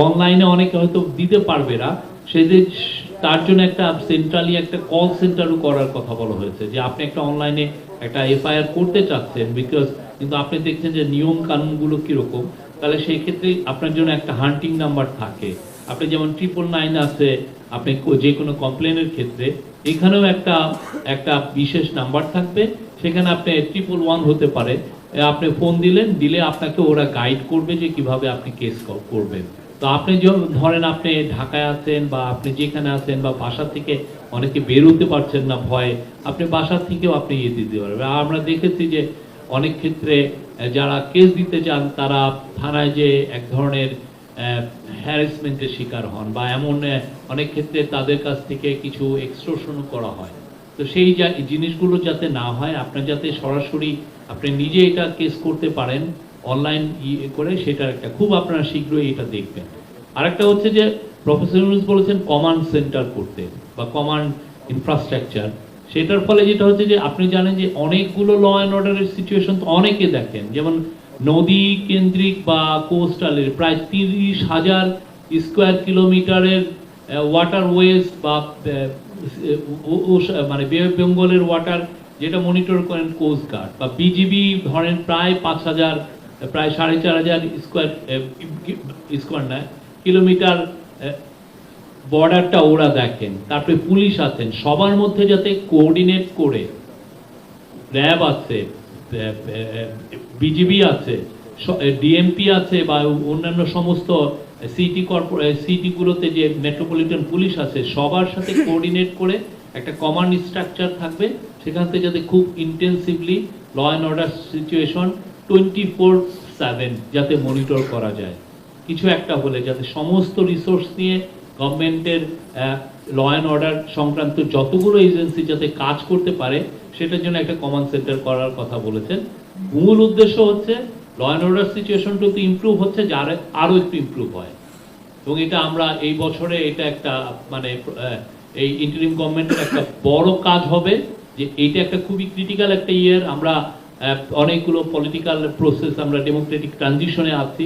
অনলাইনে অনেকে হয়তো দিতে পারবে না, সেদের তার জন্য একটা সেন্ট্রালি একটা কল সেন্টারও করার কথা বলা হয়েছে, যে আপনি একটা অনলাইনে একটা এফআইআর করতে চাচ্ছেন, বিকজ কিন্তু আপনি দেখছেন যে নিয়ম কানুনগুলো কিরকম, তাহলে সেই ক্ষেত্রে আপনার জন্য একটা হান্টিং নাম্বার থাকে। আপনি যেমন 999 আছে, আপনি যে কোনো কমপ্লেনের ক্ষেত্রে এখানেও একটা একটা বিশেষ নাম্বার থাকবে, সেখানে আপনি 111 হতে পারে, আপনি ফোন দিলে আপনাকে ওরা গাইড করবে যে কিভাবে আপনি কেস করবেন। তো আপনি ধরেন আপনি ঢাকায় আছেন বা আপনি যেখানে আছেন বা বাসা থেকে অনেকে বেরোতে পারছেন না ভয়ে, আপনি বাসা থেকেও আপনি দিতে পারবেন। আমরা দেখেছি যে অনেক ক্ষেত্রে যারা কেস দিতে চান তারা থানায় যে এক ধরনের হ্যারাসমেন্টের শিকার হন, বা এমন অনেক ক্ষেত্রে তাদের কাছ থেকে কিছু এক্সটর্শনও করা হয়। তো সেই জিনিসগুলো যাতে না হয়, আপনার যাতে সরাসরি আপনি নিজে এটা কেস করতে পারেন অনলাইন করে, সেটার একটা খুব আপনারা শীঘ্রই এটা দেখবেন। আরেকটা হচ্ছে যে প্রফেসর ইউনূস বলেছেন কমান্ড সেন্টার করতে বা কমান্ড ইনফ্রাস্ট্রাকচার। সেটার ফলে যেটা হচ্ছে যে আপনি জানেন যে অনেকগুলো ল অ্যান্ড অর্ডারের সিচুয়েশন তো অনেকে দেখেন, যেমন নদী কেন্দ্রিক বা কোস্টালের প্রায় 30,000 স্কোয়ার কিলোমিটারের ওয়াটারওয়েজ বা মানে বে অফ বেঙ্গলের ওয়াটার যেটা মনিটর করেন কোস্ট গার্ড, বা বিজিবি ধরেন প্রায় 5,000 প্রায় 4,500 স্কোয়ার না কিলোমিটার বর্ডারটা ওরা দেখেন। তারপরে পুলিশ আছেন, সবার মধ্যে যাতে কোঅর্ডিনেট করে র্যাব আছে, বিজিবি আছে, ডিএমপি আছে, বা অন্যান্য সমস্ত সিটিগুলোতে যে মেট্রোপলিটন পুলিশ আছে, সবার সাথে কোঅর্ডিনেট করে একটা কমান্ড স্ট্রাকচার থাকবে, সেখান থেকে যাতে খুব intensively law and order situation 24/7 যাতে মনিটর করা যায়। কিছু একটা হলে যাতে সমস্ত রিসোর্স নিয়ে গভর্নমেন্টের ল অ্যান্ড অর্ডার সংক্রান্ত যতগুলো এজেন্সি যাতে কাজ করতে পারে, সেটার জন্য একটা কমান্ড সেন্টার করার কথা বলেছেন। মূল উদ্দেশ্য হচ্ছে ল অ্যান্ড অর্ডার সিচুয়েশনটা তো ইমপ্রুভ হচ্ছে, যারা আরো একটু ইমপ্রুভ হয়। এবং এটা আমরা এই বছরে এটা একটা মানে এই ইন্টারিম গভর্নমেন্টের একটা বড় কাজ হবে, যে এইটা একটা খুবই ক্রিটিক্যাল একটা ইয়ার। আমরা অনেকগুলো পলিটিক্যাল প্রসেস, আমরা ডেমোক্রেটিক ট্রানজিশনে আছি,